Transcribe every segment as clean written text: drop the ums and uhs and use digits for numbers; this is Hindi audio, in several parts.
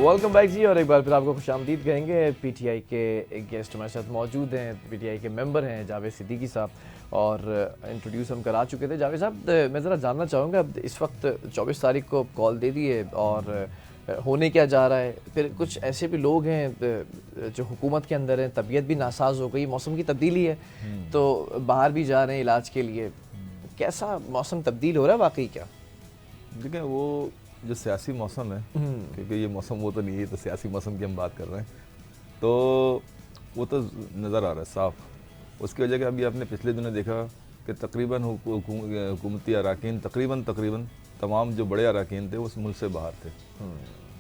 वेलकम बैक जी, और एक बार फिर आपको खुशामदीद कहेंगे। पीटीआई के एक गेस्ट हमारे साथ मौजूद हैं, पीटीआई के मेंबर हैं जावेद सिद्दीकी साहब, और इंट्रोड्यूस हम करा चुके थे। जावेद साहब, मैं ज़रा जानना चाहूँगा, इस वक्त 24 तारीख को कॉल दे दिए और होने क्या जा रहा है? फिर कुछ ऐसे भी लोग हैं जो हुकूमत के अंदर हैं, तबीयत भी नासाज हो गई, मौसम की तब्दीली है तो बाहर भी जा रहे हैं इलाज के लिए। कैसा मौसम तब्दील हो रहा है वाकई क्या? देखिए, वो जो सियासी मौसम है, क्योंकि ये मौसम वो तो नहीं है, तो सियासी मौसम की हम बात कर रहे हैं, तो वो तो नज़र आ रहा है साफ। उसकी वजह कि अभी आपने पिछले दिनों देखा कि तकरीबन हुकूमती अरकान तकरीबन तमाम जो बड़े अरकान थे वो उस मुल्क से बाहर थे।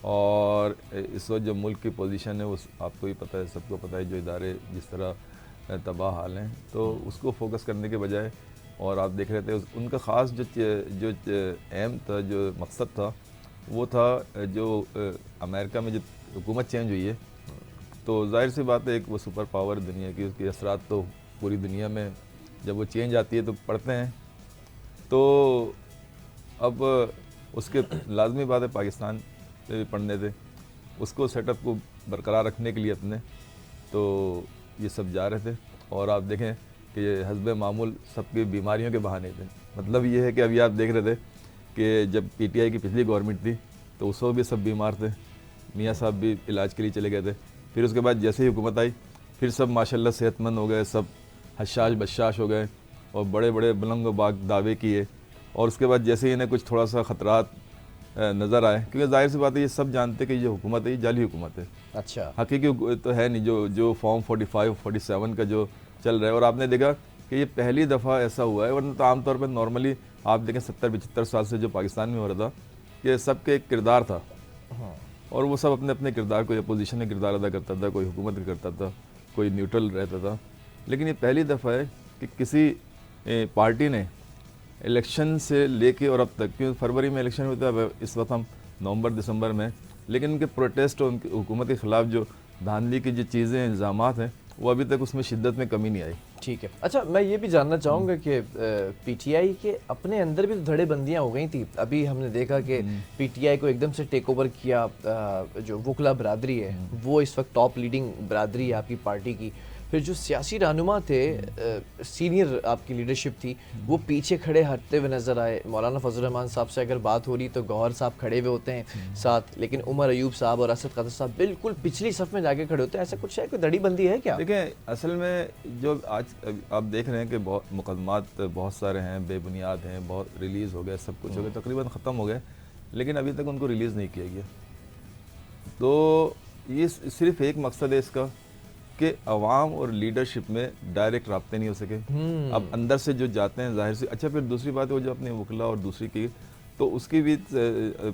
और इस वक्त जो मुल्क की पोजीशन है वो आपको ही पता है, सबको पता है, जो इदारे जिस तरह तबाह हाल हैं, तो उसको फोकस करने के बजाय, और आप देख रहे थे उनका ख़ास जो एम था, जो मकसद था, वो था जो अमेरिका में जो हुकूमत चेंज हुई है, तो जाहिर सी बात है एक वो सुपर पावर दुनिया की, उसके असरात तो पूरी दुनिया में जब वो चेंज आती है तो पड़ते हैं। तो अब उसके लाजमी बात है पाकिस्तान पे पढ़ने थे, उसको सेटअप को बरकरार रखने के लिए अपने, तो ये सब जा रहे थे। और आप देखें कि ये हस्बे मामूल सबकी बीमारियों के बहाने थे। मतलब ये है कि अभी आप देख रहे थे कि जब पीटीआई की पिछली गवर्नमेंट थी तो उस वक्त भी सब बीमार थे, मियाँ साहब भी इलाज के लिए चले गए थे। फिर उसके बाद जैसे ही हुकूमत आई, फिर सब माशाल्लाह सेहतमंद हो गए, सब हशाश बशाश हो गए और बड़े बड़े बुलंद बाग दावे किए। और उसके बाद जैसे ही इन्हें कुछ थोड़ा सा ख़तरात नज़र आए, क्योंकि जाहिर सी बात है ये सब जानते कि ये हुकूमत है, ये जाली हुकूमत है, अच्छा, हकीकी तो है नहीं जो फॉर्म 45 47 का जो चल रहा है। और आपने देखा कि ये पहली दफ़ा ऐसा हुआ है, वरना तो आमतौर पर नॉर्मली आप देखें 70-75 साल से जो पाकिस्तान में हो रहा था कि सबके एक किरदार था, और वो सब अपने अपने किरदार, कोई अपोजिशन में किरदार अदा करता था, कोई हुकूमत का करता था, कोई न्यूट्रल रहता था। लेकिन ये पहली दफ़ा है कि किसी पार्टी ने इलेक्शन से लेके और अब तक, क्योंकि फरवरी में इलेक्शन होता है, इस वक्त हम नवंबर दिसंबर में, लेकिन उनके प्रोटेस्ट और उनकी हुकूमत के ख़िलाफ़ जो धांधली की जो चीज़ें इल्ज़ामात हैं, वो अभी तक उसमें शिद्दत में कमी नहीं आई। ठीक है। अच्छा, मैं ये भी जानना चाहूँगा कि पीटीआई के अपने अंदर भी तो धड़ेबंदियाँ हो गई थी। अभी हमने देखा कि पीटीआई को एकदम से टेक ओवर किया जो वकला बरादरी है, वो इस वक्त टॉप लीडिंग बरादरी है आपकी पार्टी की। फिर जो सियासी रहनुमा थे, सीनियर आपकी लीडरशिप थी, वो पीछे खड़े हटते हुए नज़र आए। मौलाना फजल रहमान साहब से अगर बात हो रही तो गौहर साहब खड़े हुए होते हैं साथ, लेकिन उमर अयूब साहब और असद कदर साहब बिल्कुल पिछली सफ़ में जाके खड़े होते हैं। ऐसा कुछ है, कोई धड़ीबंदी है क्या? देखें, असल में जो आज आप देख रहे हैं कि बहुत मुकदमात बहुत सारे हैं, बेबुनियाद हैं, बहुत रिलीज़ हो गए, सब कुछ हो गया, तकरीबन ख़त्म हो गए, लेकिन अभी तक उनको रिलीज़ नहीं किया गया। तो ये सिर्फ एक मकसद है इसका कि अवाम और लीडरशिप में डायरेक्ट राब्ते नहीं हो सके। अब अंदर से जो जाते हैं जाहिर से, अच्छा फिर दूसरी बात है वो जो अपने वकला और दूसरी की, तो उसकी भी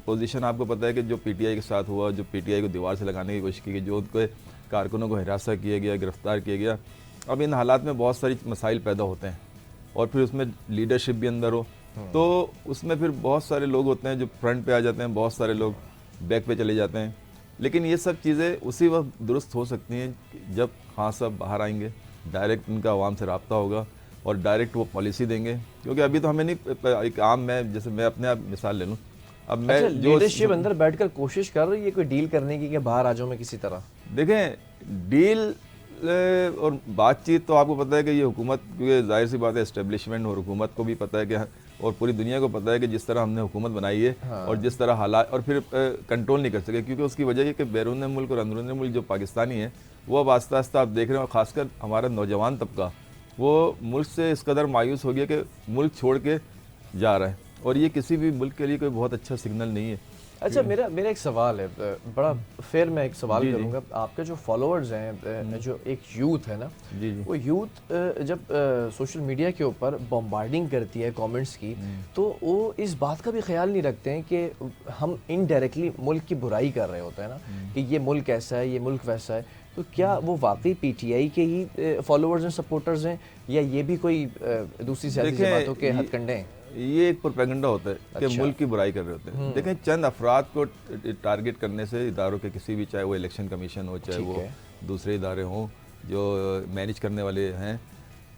पोजीशन आपको पता है कि जो पीटीआई के साथ हुआ, जो पीटीआई को दीवार से लगाने की कोशिश की गई, जो उनके कारकुनों को हिरासत किया गया, गिरफ्तार किया गया। अब इन हालात में बहुत सारी मसाइल पैदा होते हैं, और फिर उसमें लीडरशिप भी अंदर हो, तो उसमें फिर बहुत सारे लोग होते हैं जो फ्रंट पे आ जाते हैं, बहुत सारे लोग बैक पे चले जाते हैं। लेकिन ये सब चीज़ें उसी वक्त दुरुस्त हो सकती हैं जब खान साहब बाहर आएंगे, डायरेक्ट उनका आवाम से रब्ता होगा और डायरेक्ट वो पॉलिसी देंगे। क्योंकि अभी तो हमें नहीं, एक आम, मैं जैसे मैं अपने आप मिसाल ले लूँ, अब मैं अच्छा, जो लीडरशिप अंदर बैठकर कोशिश कर रही है कोई डील करने की कि बाहर आ जाऊँ मैं किसी तरह? देखें, डील और बातचीत तो आपको पता है कि ये हुकूमत, क्योंकि जाहिर सी बात है इस्टेब्लिशमेंट और हुकूमत को भी पता है कि, और पूरी दुनिया को पता है कि जिस तरह हमने हुकूमत बनाई है, और जिस तरह हालात, और फिर कंट्रोल नहीं कर सके, क्योंकि उसकी वजह ये कि बैरून मुल्क और अंदरून मुल्क जो पाकिस्तानी है, वो अब आस्ता आस्ता आप देख रहे हैं, और ख़ासकर हमारा नौजवान तबका वो मुल्क से इस कदर मायूस हो गया कि मुल्क छोड़ के जा रहा है, और ये किसी भी मुल्क के लिए कोई बहुत अच्छा सिग्नल नहीं है। अच्छा, मेरा एक सवाल है, बड़ा फिर मैं एक सवाल करूंगा। आपके जो फॉलोअर्स हैं, जो एक यूथ है ना, वो यूथ जब सोशल मीडिया के ऊपर बॉम्बार्डिंग करती है कमेंट्स की, तो वो इस बात का भी ख्याल नहीं रखते हैं कि हम इनडायरेक्टली मुल्क की बुराई कर रहे होते हैं ना, कि ये मुल्क ऐसा है, ये मुल्क वैसा है। तो क्या वो वाकई पीटीआई के ही फॉलोअर्स हैं, सपोर्टर्स हैं, या ये भी कोई दूसरी सियासी जमातों के हथकंडे हैं? ये एक प्रोपेगेंडा होता है कि मुल्क की बुराई कर रहे होते हैं। देखें, चंद अफराद को टारगेट करने से इदारों के किसी भी, चाहे वो इलेक्शन कमीशन हो, चाहे वो दूसरे इदारे हों जो मैनेज करने वाले हैं,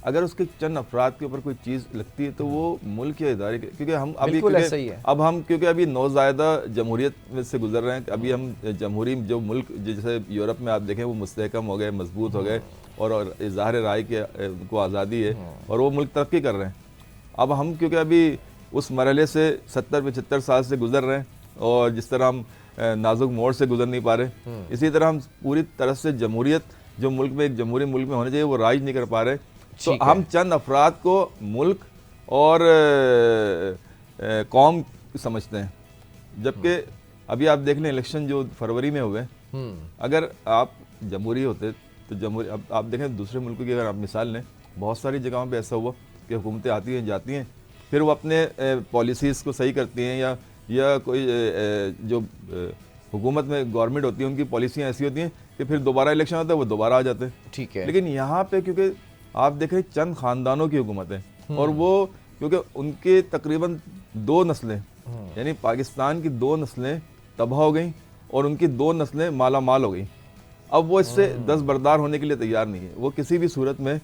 अगर उसके चंद अफराद के ऊपर कोई चीज़ लगती है तो वो मुल्क या इदारे के, क्योंकि हम अभी बिल्कुल ऐसा ही है। अब हम क्योंकि अभी नौज़ायदा जमहूरियत में से गुजर रहे हैं, अभी हम जमहूरी जो मुल्क जैसे यूरोप में आप देखें वो मुस्तहकम हो गए, मजबूत हो गए और इज़हार राय के को आज़ादी है और वो मुल्क तरक्की कर रहे हैं। अब हम क्योंकि अभी उस मरहले से 70-75 साल से गुजर रहे हैं और जिस तरह हम नाजुक मोड़ से गुजर नहीं पा रहे, इसी तरह हम पूरी तरह से जमहूरियत जो मुल्क में एक जमहूरी मुल्क में होने चाहिए वो राज नहीं कर पा रहे। तो हम चंद अफराद को मुल्क और कौम समझते हैं, जबकि अभी आप देख लें इलेक्शन जो फरवरी में हुए, अगर आप जमहूरी होते तो जमहूरी, अब आप देखें दूसरे मुल्कों की अगर आप मिसाल लें, बहुत सारी जगहों पे ऐसा हुआ कि हुकूमतें आती हैं जाती हैं, फिर वो अपने पॉलिसीज़ को सही करती हैं या कोई जो हुकूमत में गवर्नमेंट होती है उनकी पॉलिसियाँ ऐसी होती हैं कि फिर दोबारा इलेक्शन होता है वो दोबारा आ जाते हैं। ठीक है। लेकिन यहाँ पे क्योंकि आप देख रहे हैं चंद ख़ानदानों की हुकूमत है और वो क्योंकि उनके तकरीबन 2 नस्लें यानी पाकिस्तान की 2 नस्लें तबाह हो गई और उनकी 2 नस्लें माला माल हो गई। अब वो इससे दस्तबरदार होने के लिए तैयार नहीं है वो किसी भी सूरत में,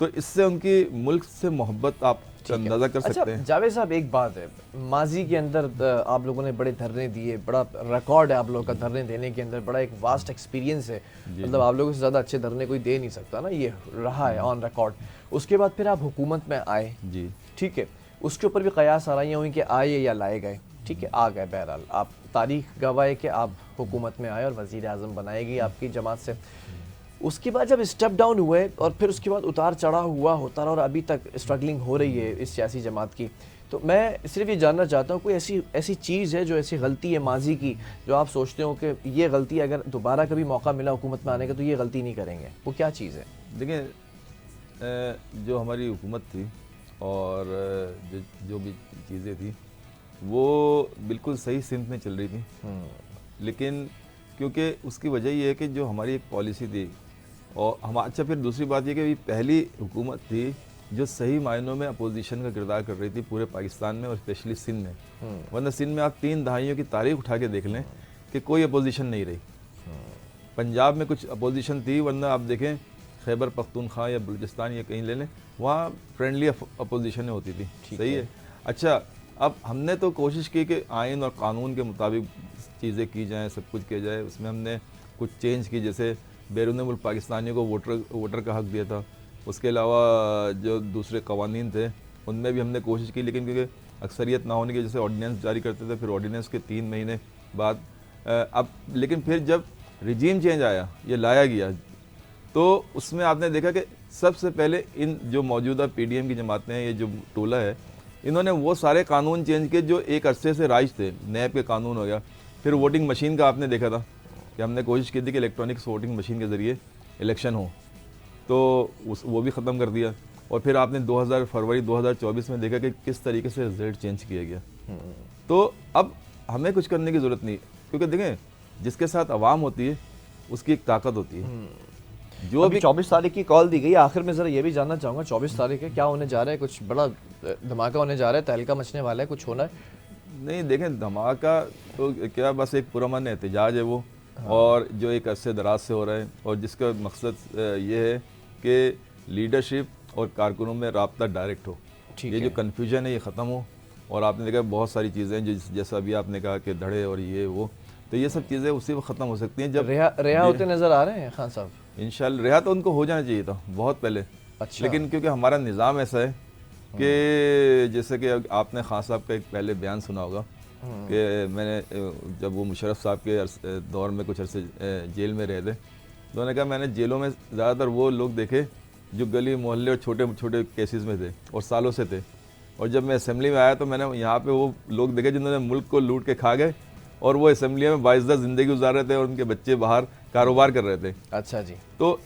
तो इससे उनकी मुल्क से मोहब्बत आप अंदाजा कर सकते हैं। जावेद साहब एक बात है, माजी के अंदर आप लोगों ने बड़े धरने दिए, बड़ा रिकॉर्ड है आप लोगों का धरने देने के अंदर, बड़ा एक वास्ट एक्सपीरियंस है, मतलब आप लोगों से ज़्यादा अच्छे धरने कोई दे नहीं सकता ना, ये रहा है ऑन रिकॉर्ड। उसके बाद फिर आप हुकूमत में आए जी, ठीक है, उसके ऊपर भी कयास आराइयाँ हुई कि आए या लाए गए, ठीक है, आ गए, बहरहाल आप तारीख गवाह है कि आप हुकूमत में आए और वज़ीर आज़म बनाएगी आपकी जमात से। उसके बाद जब स्टेप डाउन हुए और फिर उसके बाद उतार चढ़ाव हुआ होता रहा और अभी तक स्ट्रगलिंग हो रही है इस सियासी जमात की, तो मैं सिर्फ ये जानना चाहता हूँ कोई ऐसी चीज़ है जो ऐसी गलती है माजी की जो आप सोचते हो कि ये गलती अगर दोबारा कभी मौका मिला हुकूमत में आने का तो ये गलती नहीं करेंगे, वो क्या चीज़ है? देखिए जो हमारी हुकूमत थी और जो भी चीज़ें थी वो बिल्कुल सही सिमत में चल रही थी, लेकिन क्योंकि उसकी वजह ये है कि जो हमारी एक पॉलिसी थी और हम, अच्छा फिर दूसरी बात ये कि पहली हुकूमत थी जो सही मायनों में अपोजिशन का किरदार कर रही थी पूरे पाकिस्तान में और स्पेशली सिंध में, वरना सिंध में आप 3 दहाइयों की तारीख उठा के देख लें कि कोई अपोजिशन नहीं रही। पंजाब में कुछ अपोजिशन थी, वरना आप देखें खैबर पख्तूनख्वा या बलूचिस्तान या कहीं ले लें वहाँ फ्रेंडली अपोजिशन होती थी, सही है। अच्छा अब हमने तो कोशिश की कि आइन और कानून के मुताबिक चीज़ें की जाएँ, सब कुछ किया जाए, उसमें हमने कुछ चेंज की, जैसे बैरून मुल्क पाकिस्तानियों को वोटर का हक दिया था, उसके अलावा जो दूसरे कवानीन थे उनमें भी हमने कोशिश की, लेकिन क्योंकि अक्सरियत ना होने की वजह से ऑर्डिनेंस जारी करते थे, फिर ऑर्डिनेंस के 3 महीने बाद अब, लेकिन फिर जब रिजीम चेंज आया, ये लाया गया, तो उसमें आपने देखा कि सबसे पहले इन जो मौजूदा PDM की जमातें हैं, ये जो टोला है, इन्होंने वो सारे कानून चेंज किए जो एक अरसे से राइज थे, नैब के कानून हो गया, फिर वोटिंग मशीन का आपने देखा था कि हमने कोशिश की थी कि इलेक्ट्रॉनिक्स वोटिंग मशीन के ज़रिए इलेक्शन हो, तो वो भी ख़त्म कर दिया। और फिर आपने फरवरी 2024 में देखा कि किस तरीके से रिजल्ट चेंज किया गया। तो अब हमें कुछ करने की ज़रूरत नहीं, क्योंकि देखें जिसके साथ आवाम होती है उसकी एक ताकत होती है। जो अभी 24 तारीख की कॉल दी गई, आखिर में ज़रा ये भी जानना चाहूँगा 24 तारीख है क्या होने जा रहा है? कुछ बड़ा धमाका होने जा रहा है, तहलका मचने वाला है, कुछ होना है? नहीं देखें, धमाका तो क्या, बस एक पुरअमन एहतजाज है वो, और जो एक अरसे दराज से हो रहा है, और जिसका मकसद ये है कि लीडरशिप और कारकुनों में रब्ता डायरेक्ट हो, ये जो कन्फ्यूजन है ये ख़त्म हो। और आपने देखा बहुत सारी चीज़ें जो जैसा अभी आपने कहा कि धड़े और ये वो, तो ये सब चीज़ें उसी वक्त ख़त्म हो सकती हैं जब रिहा होते नज़र आ रहे हैं खान साहब। इंशाल्लाह रिहा तो उनको हो जाना चाहिए था बहुत पहले। अच्छा। लेकिन क्योंकि हमारा निज़ाम ऐसा है कि जैसे कि आपने खान साहब का एक पहले बयान सुना होगा कि मैंने जब वो मुशर्रफ साहब के दौर में कुछ अरसे जेल में रहे थे, तो उन्होंने कहा मैंने जेलों में ज़्यादातर वो लोग देखे जो गली मोहल्ले और छोटे छोटे केसेस में थे और सालों से थे, और जब मैं असेंबली में आया तो मैंने यहाँ पे वो लोग देखे जिन्होंने मुल्क को लूट के खा गए और वो असेंबली में बाइज़्ज़त ज़िंदगी गुजार रहे थे और उनके बच्चे बाहर कारोबार कर रहे थे। अच्छा जी। तो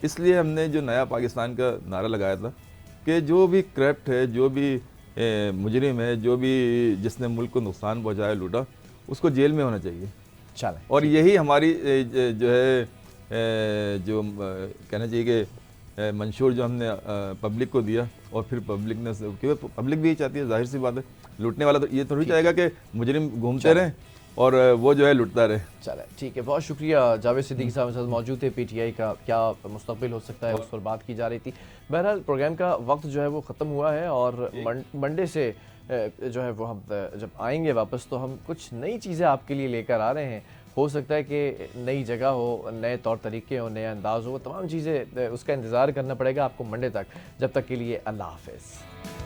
इसलिए हमने जो नया पाकिस्तान का नारा लगाया था कि जो भी करप्ट है, जो भी मुजरिम है, जो भी जिसने मुल्क को नुकसान पहुँचाया, लूटा, उसको जेल में होना चाहिए। चलें। और यही हमारी जो है जो कहना चाहिए कि मंशूर जो हमने पब्लिक को दिया, और फिर पब्लिक ने, क्योंकि पब्लिक भी यही चाहती है, जाहिर सी बात है, लूटने वाला तो ये थोड़ी चाहेगा कि मुजरिम घूमते रहें और वो जो है लुटता रहे। चले ठीक है, बहुत शुक्रिया जावेद सिद्दीकी साहब मेरे साथ मौजूद थे। पीटीआई का क्या मुस्तकबिल हो सकता है उस पर बात की जा रही थी। बहरहाल प्रोग्राम का वक्त जो है वो ख़त्म हुआ है और मंडे से जो है वो हम जब आएंगे वापस तो हम कुछ नई चीज़ें आपके लिए लेकर आ रहे हैं। हो सकता है कि नई जगह हो, नए तौर तरीके हो, नया अंदाज़ हो, वो तमाम चीज़ें उसका इंतज़ार करना पड़ेगा आपको मंडे तक। जब तक के लिए अल्लाह हाफ़िज़।